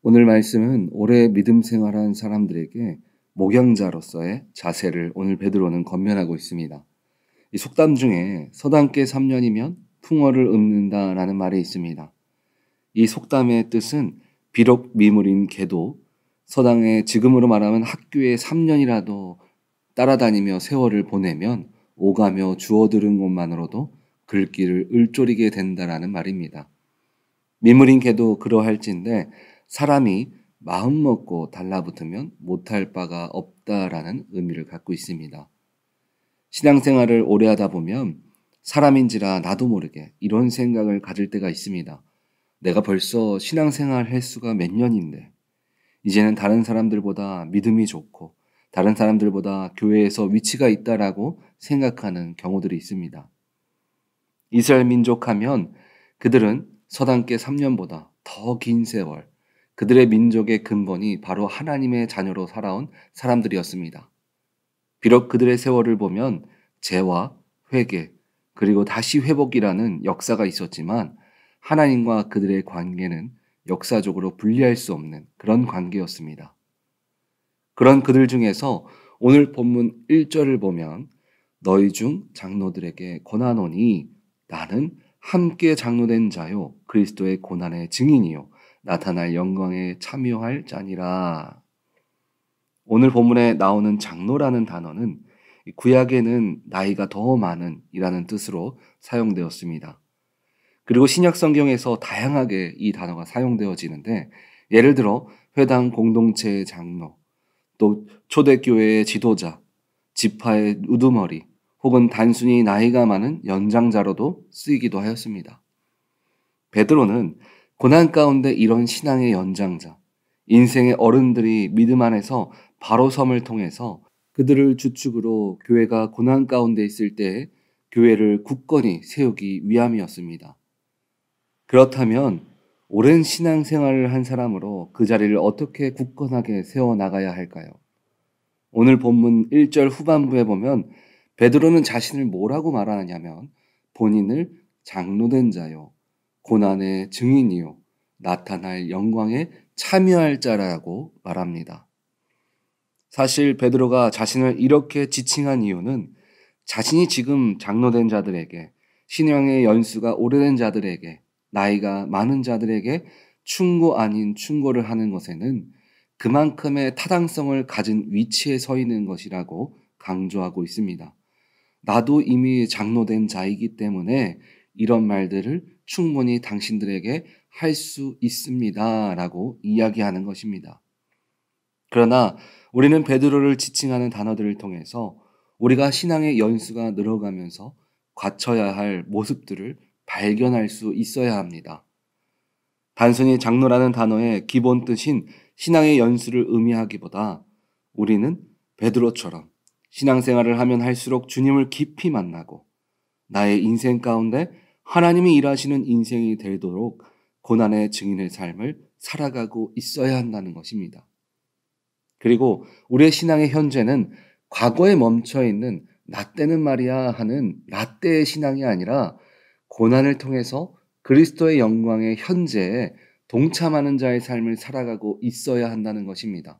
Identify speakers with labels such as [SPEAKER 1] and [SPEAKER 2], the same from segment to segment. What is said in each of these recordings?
[SPEAKER 1] 오늘 말씀은 오래 믿음 생활한 사람들에게 목양자로서의 자세를 오늘 베드로는 권면하고 있습니다. 이 속담 중에 서당께 3년이면 풍어를 읊는다라는 말이 있습니다. 이 속담의 뜻은 비록 미물인 개도 서당에 지금으로 말하면 학교에 3년이라도 따라다니며 세월을 보내면 오가며 주워들은 것만으로도 글귀를 을조리게 된다라는 말입니다. 미물인 개도 그러할진데 사람이 마음 먹고 달라붙으면 못할 바가 없다라는 의미를 갖고 있습니다. 신앙생활을 오래 하다 보면 사람인지라 나도 모르게 이런 생각을 가질 때가 있습니다. 내가 벌써 신앙생활 횟수가 몇 년인데 이제는 다른 사람들보다 믿음이 좋고 다른 사람들보다 교회에서 위치가 있다라고 생각하는 경우들이 있습니다. 이스라엘 민족 하면 그들은 서당께 3년보다 더 긴 세월, 그들의 민족의 근본이 바로 하나님의 자녀로 살아온 사람들이었습니다. 비록 그들의 세월을 보면 재와 회개, 그리고 다시 회복이라는 역사가 있었지만 하나님과 그들의 관계는 역사적으로 분리할 수 없는 그런 관계였습니다. 그런 그들 중에서 오늘 본문 1절을 보면 너희 중 장로들에게 권하노니 나는 함께 장로된 자요 그리스도의 고난의 증인이요 나타날 영광에 참여할 자니라. 오늘 본문에 나오는 장로라는 단어는 구약에는 나이가 더 많은 이라는 뜻으로 사용되었습니다. 그리고 신약 성경에서 다양하게 이 단어가 사용되어지는데 예를 들어 회당 공동체의 장로, 또 초대교회의 지도자, 지파의 우두머리, 혹은 단순히 나이가 많은 연장자로도 쓰이기도 하였습니다. 베드로는 고난 가운데 이런 신앙의 연장자, 인생의 어른들이 믿음 안에서 바로 섬을 통해서 그들을 주축으로 교회가 고난 가운데 있을 때 교회를 굳건히 세우기 위함이었습니다. 그렇다면 오랜 신앙생활을 한 사람으로 그 자리를 어떻게 굳건하게 세워나가야 할까요? 오늘 본문 1절 후반부에 보면 베드로는 자신을 뭐라고 말하느냐면 본인을 장로된 자요, 고난의 증인이요, 나타날 영광에 참여할 자라고 말합니다. 사실 베드로가 자신을 이렇게 지칭한 이유는 자신이 지금 장로된 자들에게, 신앙의 연수가 오래된 자들에게, 나이가 많은 자들에게 충고 아닌 충고를 하는 것에는 그만큼의 타당성을 가진 위치에 서 있는 것이라고 강조하고 있습니다. 나도 이미 장로된 자이기 때문에 이런 말들을 충분히 당신들에게 할 수 있습니다. 라고 이야기하는 것입니다. 그러나 우리는 베드로를 지칭하는 단어들을 통해서 우리가 신앙의 연수가 늘어가면서 갖춰야 할 모습들을 발견할 수 있어야 합니다. 단순히 장로라는 단어의 기본 뜻인 신앙의 연수를 의미하기보다 우리는 베드로처럼 신앙생활을 하면 할수록 주님을 깊이 만나고 나의 인생 가운데 하나님이 일하시는 인생이 되도록 고난의 증인의 삶을 살아가고 있어야 한다는 것입니다. 그리고 우리의 신앙의 현재는 과거에 멈춰있는 나 때는 말이야 하는 나 때의 신앙이 아니라 고난을 통해서 그리스도의 영광의 현재에 동참하는 자의 삶을 살아가고 있어야 한다는 것입니다.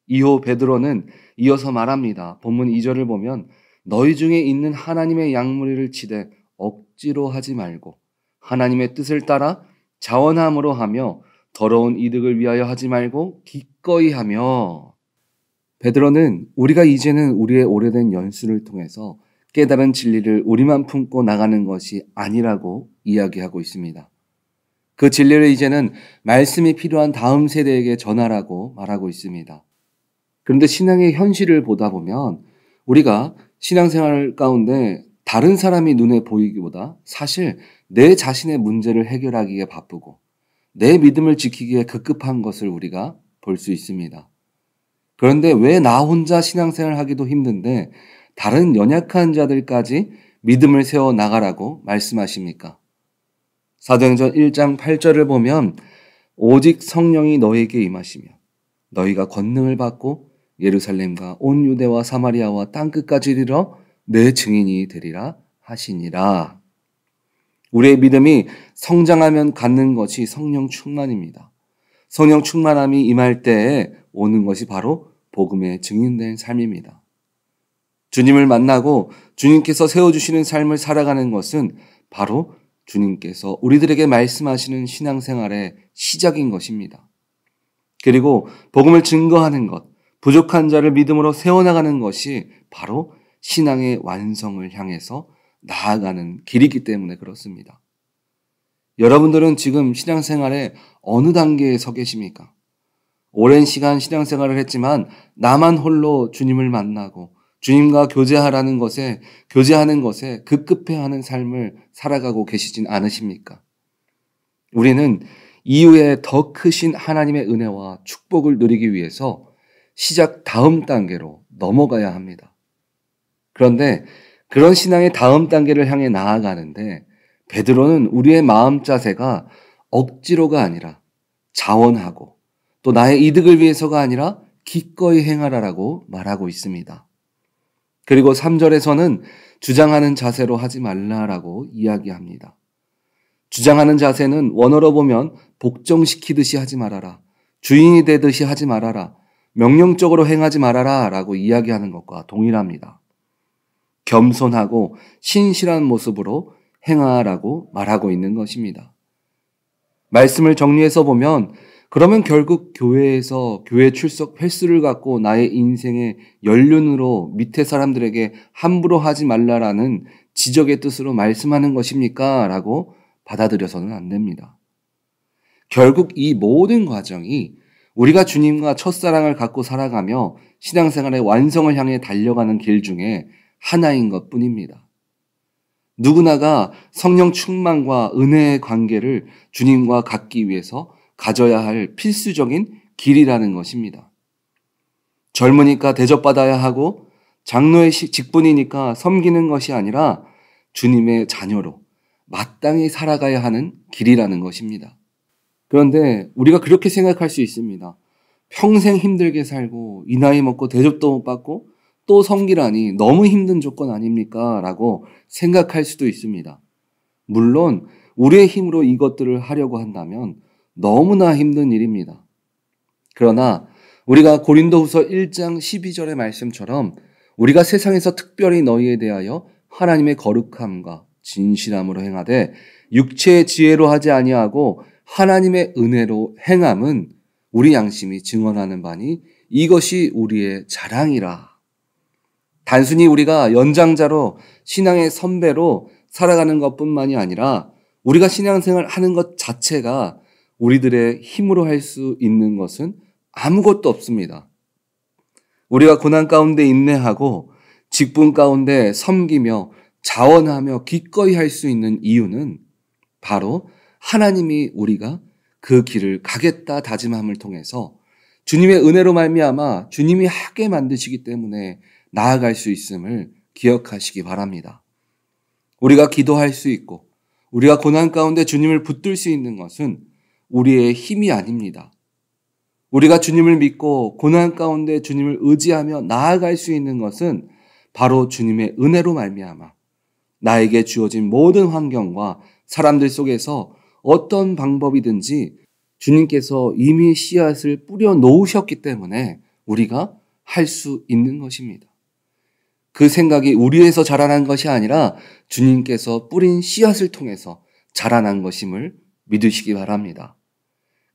[SPEAKER 1] 이후 베드로는 이어서 말합니다. 본문 2절을 보면 너희 중에 있는 하나님의 양무리를 치되 억지로 하지 말고 하나님의 뜻을 따라 자원함으로 하며 더러운 이득을 위하여 하지 말고 기꺼이 하며. 베드로는 우리가 이제는 우리의 오래된 연수를 통해서 깨달은 진리를 우리만 품고 나가는 것이 아니라고 이야기하고 있습니다. 그 진리를 이제는 말씀이 필요한 다음 세대에게 전하라고 말하고 있습니다. 그런데 신앙의 현실을 보다 보면 우리가 신앙생활 가운데 다른 사람이 눈에 보이기보다 사실 내 자신의 문제를 해결하기에 바쁘고 내 믿음을 지키기에 급급한 것을 우리가 볼 수 있습니다. 그런데 왜 나 혼자 신앙생활 하기도 힘든데 다른 연약한 자들까지 믿음을 세워 나가라고 말씀하십니까? 사도행전 1장 8절을 보면 오직 성령이 너에게 임하시며 너희가 권능을 받고 예루살렘과 온 유대와 사마리아와 땅끝까지 이르러 내 증인이 되리라 하시니라. 우리의 믿음이 성장하면 갖는 것이 성령 충만입니다. 성령 충만함이 임할 때에 오는 것이 바로 복음의 증인된 삶입니다. 주님을 만나고 주님께서 세워주시는 삶을 살아가는 것은 바로 주님께서 우리들에게 말씀하시는 신앙생활의 시작인 것입니다. 그리고 복음을 증거하는 것, 부족한 자를 믿음으로 세워나가는 것이 바로 신앙의 완성을 향해서 나아가는 길이기 때문에 그렇습니다. 여러분들은 지금 신앙생활의 어느 단계에 서 계십니까? 오랜 시간 신앙생활을 했지만 나만 홀로 주님을 만나고 주님과 교제하는 것에 급급해하는 삶을 살아가고 계시진 않으십니까? 우리는 이후에 더 크신 하나님의 은혜와 축복을 누리기 위해서 시작 다음 단계로 넘어가야 합니다. 그런데 그런 신앙의 다음 단계를 향해 나아가는데 베드로는 우리의 마음 자세가 억지로가 아니라 자원하고 또 나의 이득을 위해서가 아니라 기꺼이 행하라라고 말하고 있습니다. 그리고 3절에서는 주장하는 자세로 하지 말라라고 이야기합니다. 주장하는 자세는 원어로 보면 복종시키듯이 하지 말아라, 주인이 되듯이 하지 말아라, 명령적으로 행하지 말아라 라고 이야기하는 것과 동일합니다. 겸손하고 신실한 모습으로 행하라고 말하고 있는 것입니다. 말씀을 정리해서 보면 그러면 결국 교회에서 교회 출석 횟수를 갖고 나의 인생의 연륜으로 밑에 사람들에게 함부로 하지 말라라는 지적의 뜻으로 말씀하는 것입니까? 라고 받아들여서는 안 됩니다. 결국 이 모든 과정이 우리가 주님과 첫사랑을 갖고 살아가며 신앙생활의 완성을 향해 달려가는 길 중에 하나인 것 뿐입니다. 누구나가 성령 충만과 은혜의 관계를 주님과 갖기 위해서 가져야 할 필수적인 길이라는 것입니다. 젊으니까 대접받아야 하고 장로의 직분이니까 섬기는 것이 아니라 주님의 자녀로 마땅히 살아가야 하는 길이라는 것입니다. 그런데 우리가 그렇게 생각할 수 있습니다. 평생 힘들게 살고 이 나이 먹고 대접도 못 받고 또 섬기라니 너무 힘든 조건 아닙니까? 라고 생각할 수도 있습니다. 물론 우리의 힘으로 이것들을 하려고 한다면 너무나 힘든 일입니다. 그러나 우리가 고린도후서 1장 12절의 말씀처럼 우리가 세상에서 특별히 너희에 대하여 하나님의 거룩함과 진실함으로 행하되 육체의 지혜로 하지 아니하고 하나님의 은혜로 행함은 우리 양심이 증언하는 바니 이것이 우리의 자랑이라. 단순히 우리가 연장자로 신앙의 선배로 살아가는 것뿐만이 아니라 우리가 신앙생활 하는 것 자체가 우리들의 힘으로 할 수 있는 것은 아무것도 없습니다. 우리가 고난 가운데 인내하고 직분 가운데 섬기며 자원하며 기꺼이 할 수 있는 이유는 바로 하나님이 우리가 그 길을 가겠다 다짐함을 통해서 주님의 은혜로 말미암아 주님이 하게 만드시기 때문에 나아갈 수 있음을 기억하시기 바랍니다. 우리가 기도할 수 있고 우리가 고난 가운데 주님을 붙들 수 있는 것은 우리의 힘이 아닙니다. 우리가 주님을 믿고 고난 가운데 주님을 의지하며 나아갈 수 있는 것은 바로 주님의 은혜로 말미암아 나에게 주어진 모든 환경과 사람들 속에서 어떤 방법이든지 주님께서 이미 씨앗을 뿌려 놓으셨기 때문에 우리가 할 수 있는 것입니다. 그 생각이 우리에서 자라난 것이 아니라 주님께서 뿌린 씨앗을 통해서 자라난 것임을 믿으시기 바랍니다.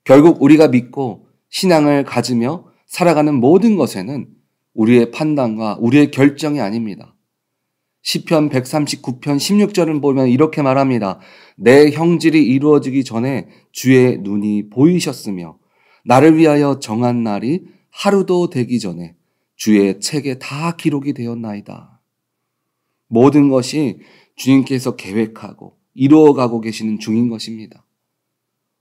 [SPEAKER 1] 결국 우리가 믿고 신앙을 가지며 살아가는 모든 것에는 우리의 판단과 우리의 결정이 아닙니다. 시편 139편 16절을 보면 이렇게 말합니다. 내 형질이 이루어지기 전에 주의 눈이 보이셨으며 나를 위하여 정한 날이 하루도 되기 전에 주의 책에 다 기록이 되었나이다. 모든 것이 주님께서 계획하고 이루어가고 계시는 중인 것입니다.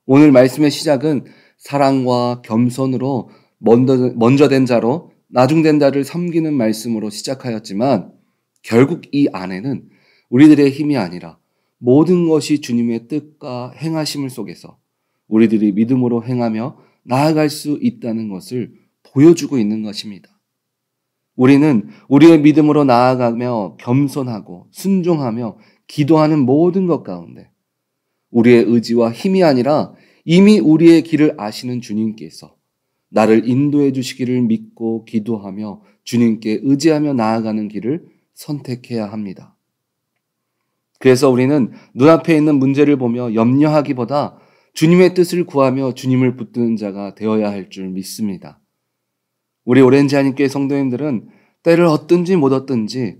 [SPEAKER 1] 오늘 말씀의 시작은 사랑과 겸손으로 먼저 된 자로 나중된 자를 섬기는 말씀으로 시작하였지만 결국 이 안에는 우리들의 힘이 아니라 모든 것이 주님의 뜻과 행하심을 속에서 우리들이 믿음으로 행하며 나아갈 수 있다는 것을 보여주고 있는 것입니다. 우리는 우리의 믿음으로 나아가며 겸손하고 순종하며 기도하는 모든 것 가운데 우리의 의지와 힘이 아니라 이미 우리의 길을 아시는 주님께서 나를 인도해 주시기를 믿고 기도하며 주님께 의지하며 나아가는 길을 선택해야 합니다. 그래서 우리는 눈앞에 있는 문제를 보며 염려하기보다 주님의 뜻을 구하며 주님을 붙드는 자가 되어야 할 줄 믿습니다. 우리 오렌지 한인교회 성도님들은 때를 얻든지 못 얻든지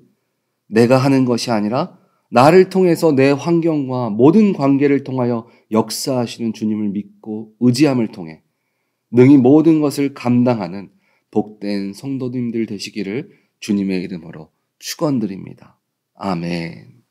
[SPEAKER 1] 내가 하는 것이 아니라 나를 통해서 내 환경과 모든 관계를 통하여 역사하시는 주님을 믿고 의지함을 통해 능히 모든 것을 감당하는 복된 성도님들 되시기를 주님의 이름으로 축원드립니다. 아멘.